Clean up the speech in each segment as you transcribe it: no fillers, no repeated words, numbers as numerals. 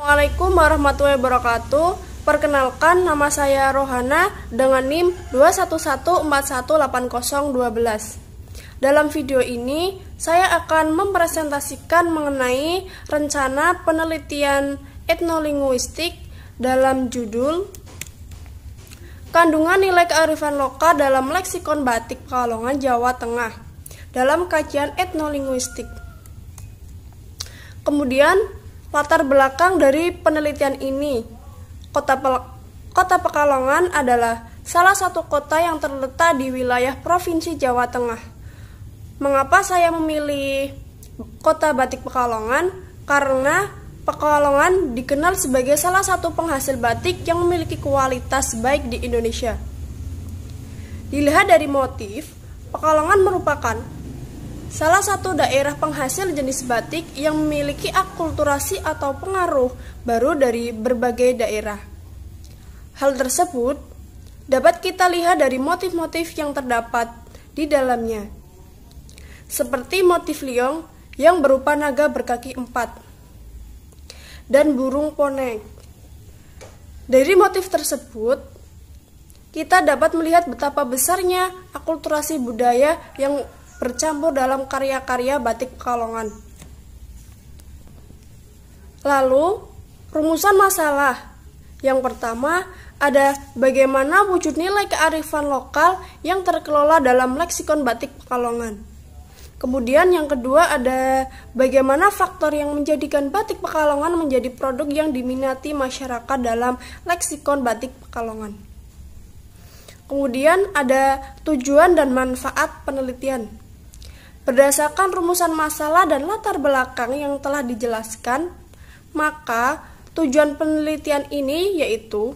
Assalamualaikum warahmatullahi wabarakatuh. Perkenalkan, nama saya Rohana dengan NIM 211418012. Dalam video ini, saya akan mempresentasikan mengenai rencana penelitian etnolinguistik dalam judul Kandungan Nilai Kearifan Lokal dalam Leksikon Batik Pekalongan, Jawa Tengah dalam kajian etnolinguistik. Kemudian, latar belakang dari penelitian ini. Kota Pekalongan adalah salah satu kota yang terletak di wilayah Provinsi Jawa Tengah. Mengapa saya memilih kota batik Pekalongan? Karena Pekalongan dikenal sebagai salah satu penghasil batik yang memiliki kualitas baik di Indonesia. Dilihat dari motif, Pekalongan merupakan salah satu daerah penghasil jenis batik yang memiliki akulturasi atau pengaruh baru dari berbagai daerah. Hal tersebut dapat kita lihat dari motif-motif yang terdapat di dalamnya, seperti motif liong yang berupa naga berkaki 4 dan burung poneng. Dari motif tersebut, kita dapat melihat betapa besarnya akulturasi budaya yang bercampur dalam karya-karya batik Pekalongan. Lalu, rumusan masalah. Yang pertama, ada bagaimana wujud nilai kearifan lokal yang terkelola dalam leksikon batik Pekalongan. Kemudian yang kedua ada bagaimana faktor yang menjadikan batik Pekalongan menjadi produk yang diminati masyarakat dalam leksikon batik Pekalongan. Kemudian ada tujuan dan manfaat penelitian. Berdasarkan rumusan masalah dan latar belakang yang telah dijelaskan, maka tujuan penelitian ini yaitu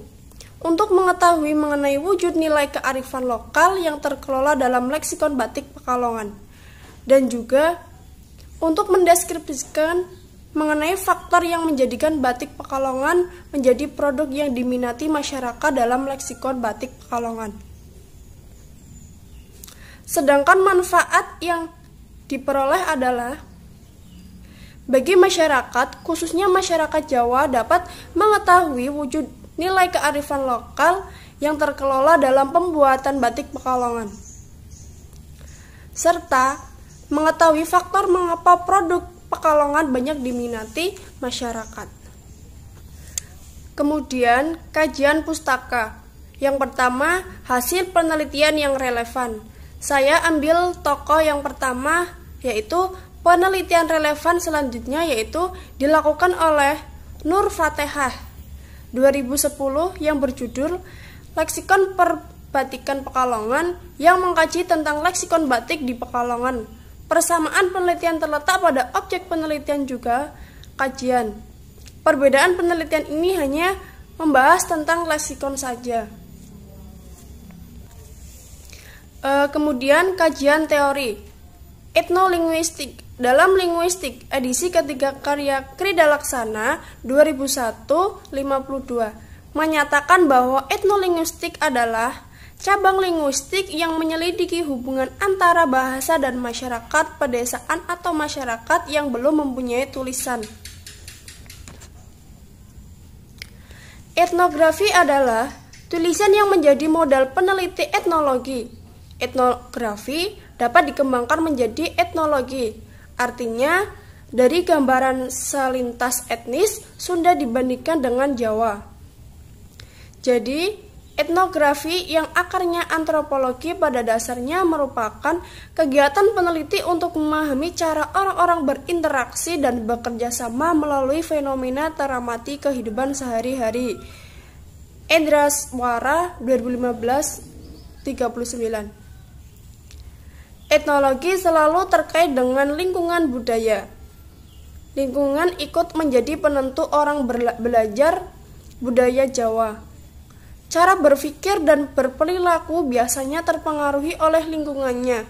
untuk mengetahui mengenai wujud nilai kearifan lokal yang terkelola dalam leksikon batik Pekalongan, dan juga untuk mendeskripsikan mengenai faktor yang menjadikan batik Pekalongan menjadi produk yang diminati masyarakat dalam leksikon batik Pekalongan. Sedangkan manfaat yang diperoleh adalah bagi masyarakat, khususnya masyarakat Jawa, dapat mengetahui wujud nilai kearifan lokal yang terkelola dalam pembuatan batik Pekalongan, serta mengetahui faktor mengapa produk Pekalongan banyak diminati masyarakat. Kemudian, kajian pustaka. Yang pertama, hasil penelitian yang relevan. Saya ambil tokoh yang pertama, yaitu penelitian relevan selanjutnya yaitu dilakukan oleh Nur Fatehah 2010 yang berjudul Leksikon Perbatikan Pekalongan yang mengkaji tentang leksikon batik di Pekalongan. Persamaan penelitian terletak pada objek penelitian juga kajian. Perbedaan penelitian ini hanya membahas tentang leksikon saja. Kemudian kajian teori etnolinguistik. Dalam linguistik edisi ketiga karya Krida Laksana 2001-52 menyatakan bahwa etnolinguistik adalah cabang linguistik yang menyelidiki hubungan antara bahasa dan masyarakat pedesaan atau masyarakat yang belum mempunyai tulisan. Etnografi adalah tulisan yang menjadi modal peneliti etnologi. Etnografi dapat dikembangkan menjadi etnologi, artinya dari gambaran selintas etnis Sunda dibandingkan dengan Jawa. Jadi, etnografi yang akarnya antropologi pada dasarnya merupakan kegiatan peneliti untuk memahami cara orang-orang berinteraksi dan bekerja sama melalui fenomena teramati kehidupan sehari-hari. Endraswara 2015-39. Etnologi selalu terkait dengan lingkungan budaya. Lingkungan ikut menjadi penentu orang belajar budaya Jawa. Cara berpikir dan berperilaku biasanya terpengaruhi oleh lingkungannya.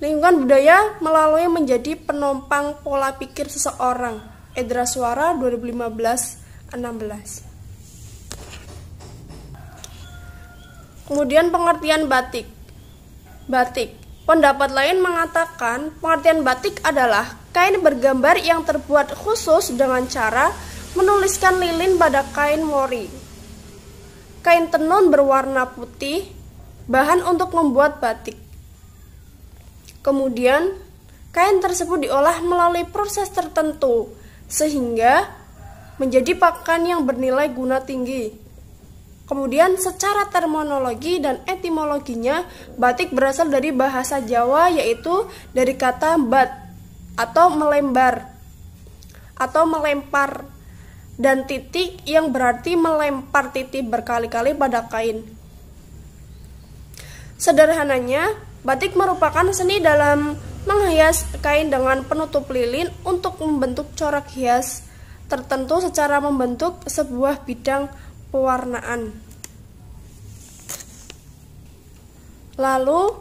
Lingkungan budaya melalui menjadi penopang pola pikir seseorang. Endraswara 2015-16. Kemudian pengertian batik. Batik. Pendapat lain mengatakan pengertian batik adalah kain bergambar yang terbuat khusus dengan cara menuliskan lilin pada kain mori. Kain tenun berwarna putih, bahan untuk membuat batik. Kemudian, kain tersebut diolah melalui proses tertentu, sehingga menjadi pakaian yang bernilai guna tinggi. Kemudian secara terminologi dan etimologinya, batik berasal dari bahasa Jawa, yaitu dari kata bat atau melembar atau melempar, dan titik yang berarti melempar titik berkali-kali pada kain. Sederhananya, batik merupakan seni dalam menghias kain dengan penutup lilin untuk membentuk corak hias tertentu secara membentuk sebuah bidang pewarnaan. Lalu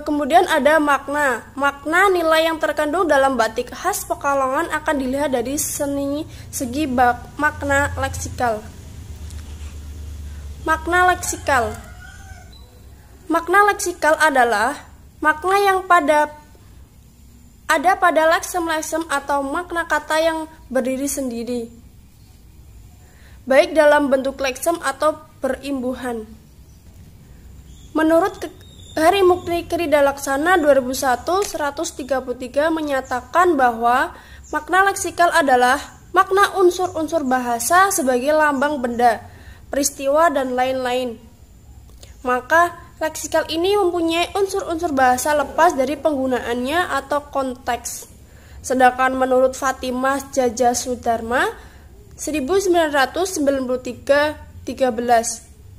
kemudian ada makna. Makna nilai yang terkandung dalam batik khas Pekalongan akan dilihat dari segi makna leksikal. Makna leksikal. Makna leksikal adalah makna yang ada pada leksem-leksem atau makna kata yang berdiri sendiri, baik dalam bentuk leksem atau berimbuhan. Menurut Hari Mukti Krida Laksana 2001-133 menyatakan bahwa makna leksikal adalah makna unsur-unsur bahasa sebagai lambang benda, peristiwa, dan lain-lain. Maka leksikal ini mempunyai unsur-unsur bahasa lepas dari penggunaannya atau konteks. Sedangkan menurut Fatimah Jaja Sudarma 1993-13,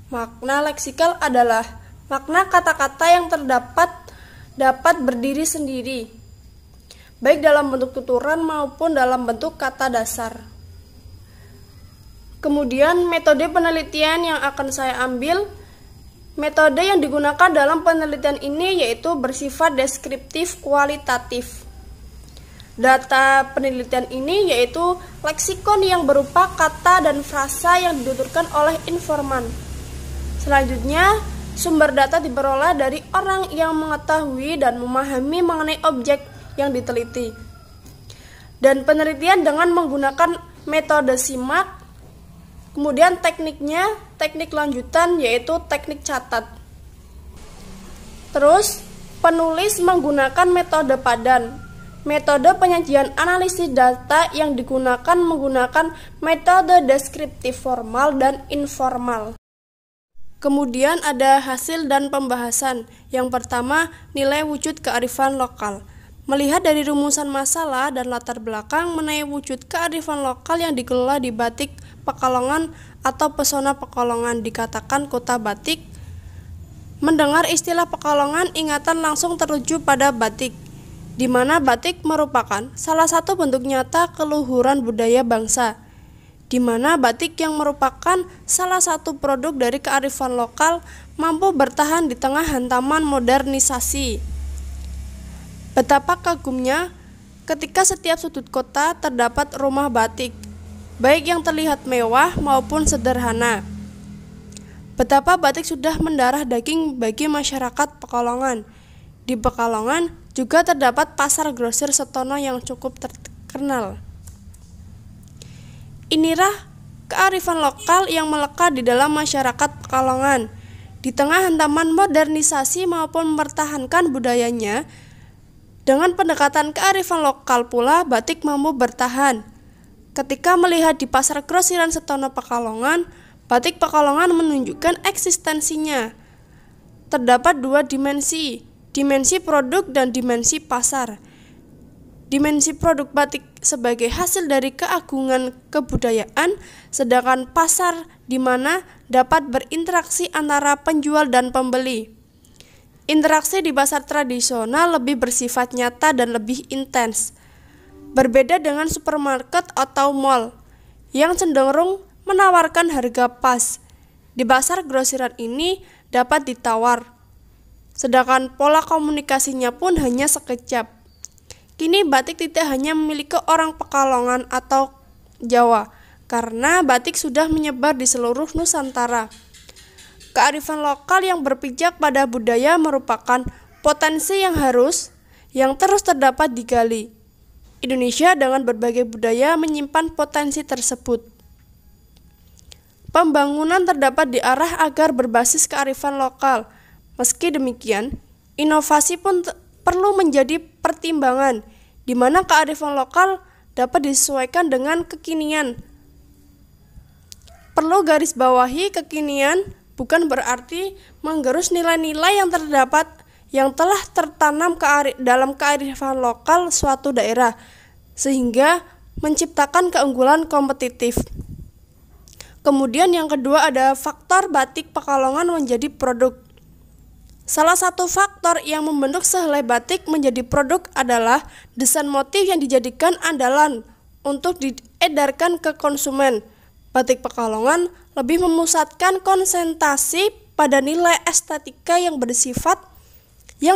makna leksikal adalah makna kata-kata yang dapat berdiri sendiri, baik dalam bentuk tuturan maupun dalam bentuk kata dasar. Kemudian metode penelitian yang akan saya ambil, metode yang digunakan dalam penelitian ini yaitu bersifat deskriptif kualitatif. Data penelitian ini yaitu leksikon yang berupa kata dan frasa yang dituturkan oleh informan. Selanjutnya, sumber data diperoleh dari orang yang mengetahui dan memahami mengenai objek yang diteliti. Dan penelitian dengan menggunakan metode simak. Kemudian teknik lanjutan yaitu teknik catat. Terus, penulis menggunakan metode padan. Metode penyajian analisis data yang digunakan menggunakan metode deskriptif formal dan informal. Kemudian ada hasil dan pembahasan. Yang pertama, nilai wujud kearifan lokal. Melihat dari rumusan masalah dan latar belakang mengenai wujud kearifan lokal yang dikelola di batik Pekalongan atau pesona Pekalongan, dikatakan kota batik. Mendengar istilah Pekalongan, ingatan langsung tertuju pada batik, di mana batik merupakan salah satu bentuk nyata keluhuran budaya bangsa, di mana batik yang merupakan salah satu produk dari kearifan lokal mampu bertahan di tengah hantaman modernisasi. Betapa kagumnya ketika setiap sudut kota terdapat rumah batik, baik yang terlihat mewah maupun sederhana. Betapa batik sudah mendarah daging bagi masyarakat Pekalongan. Di Pekalongan juga terdapat pasar grosir Setono yang cukup terkenal. Inilah kearifan lokal yang melekat di dalam masyarakat Pekalongan. Di tengah hantaman modernisasi maupun mempertahankan budayanya, dengan pendekatan kearifan lokal pula batik mampu bertahan. Ketika melihat di pasar grosiran Setono Pekalongan, batik Pekalongan menunjukkan eksistensinya. Terdapat dua dimensi produk dan dimensi pasar. Dimensi produk batik sebagai hasil dari keagungan kebudayaan, sedangkan pasar di mana dapat berinteraksi antara penjual dan pembeli. Interaksi di pasar tradisional lebih bersifat nyata dan lebih intens. Berbeda dengan supermarket atau mall yang cenderung menawarkan harga pas. Di pasar grosiran ini dapat ditawar, sedangkan pola komunikasinya pun hanya sekejap. Kini batik tidak hanya memiliki orang Pekalongan atau Jawa, karena batik sudah menyebar di seluruh Nusantara. Kearifan lokal yang berpijak pada budaya merupakan potensi yang terus terdapat digali. Indonesia dengan berbagai budaya menyimpan potensi tersebut. Pembangunan terdapat diarah agar berbasis kearifan lokal. Meski demikian, inovasi pun perlu menjadi pertimbangan, di mana kearifan lokal dapat disesuaikan dengan kekinian. Perlu garis bawahi, kekinian bukan berarti menggerus nilai-nilai yang telah tertanam dalam kearifan lokal suatu daerah, sehingga menciptakan keunggulan kompetitif. Kemudian yang kedua ada faktor batik Pekalongan menjadi produk. Salah satu faktor yang membentuk sehelai batik menjadi produk adalah desain motif yang dijadikan andalan untuk diedarkan ke konsumen. Batik Pekalongan lebih memusatkan konsentrasi pada nilai estetika yang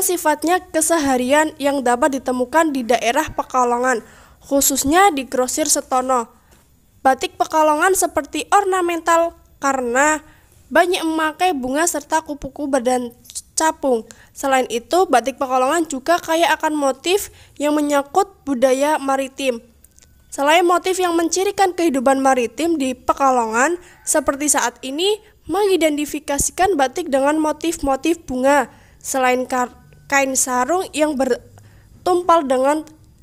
sifatnya keseharian yang dapat ditemukan di daerah Pekalongan, khususnya di Grosir Setono. Batik Pekalongan seperti ornamental karena banyak memakai bunga serta kupu-kupu dan capung. Selain itu, batik Pekalongan juga kaya akan motif yang menyangkut budaya maritim. Selain motif yang mencirikan kehidupan maritim di Pekalongan, seperti saat ini mengidentifikasikan batik dengan motif-motif bunga. Selain kain sarung yang bertumpal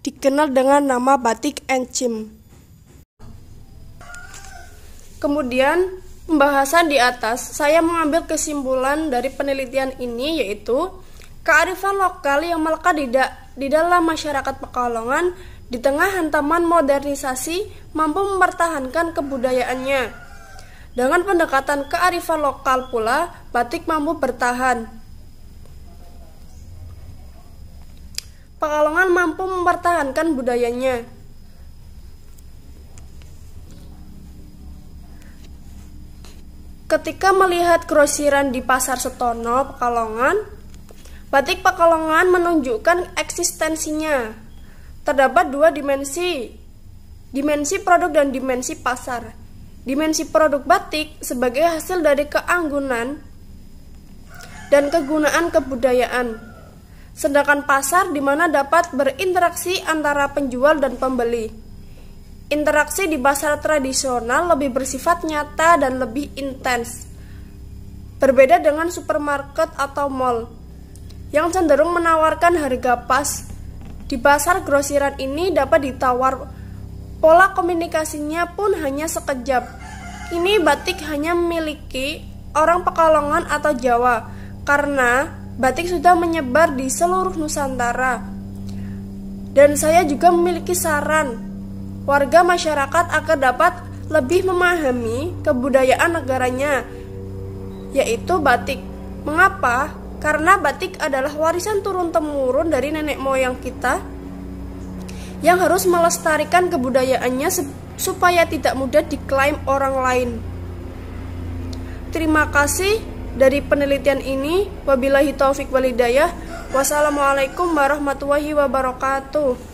dikenal dengan nama batik encim. Kemudian pembahasan di atas, saya mengambil kesimpulan dari penelitian ini, yaitu kearifan lokal yang melekat di dalam masyarakat Pekalongan di tengah hantaman modernisasi mampu mempertahankan kebudayaannya. Dengan pendekatan kearifan lokal pula, batik mampu bertahan. Pekalongan mampu mempertahankan budayanya. Ketika melihat grosiran di Pasar Setono, Pekalongan, batik Pekalongan menunjukkan eksistensinya. Terdapat dua dimensi produk dan dimensi pasar. Dimensi produk batik sebagai hasil dari keanggunan dan kegunaan kebudayaan. Sedangkan pasar di mana dapat berinteraksi antara penjual dan pembeli. Interaksi di pasar tradisional lebih bersifat nyata dan lebih intens. Berbeda dengan supermarket atau mall yang cenderung menawarkan harga pas. Di pasar grosiran ini dapat ditawar, pola komunikasinya pun hanya sekejap. Ini batik hanya memiliki orang Pekalongan atau Jawa, karena batik sudah menyebar di seluruh Nusantara. Dan saya juga memiliki saran warga masyarakat agar dapat lebih memahami kebudayaan negaranya, yaitu batik. Mengapa? Karena batik adalah warisan turun-temurun dari nenek moyang kita yang harus melestarikan kebudayaannya supaya tidak mudah diklaim orang lain. Terima kasih dari penelitian ini. Wabillahi taufik wal hidayah. Wassalamualaikum warahmatullahi wabarakatuh.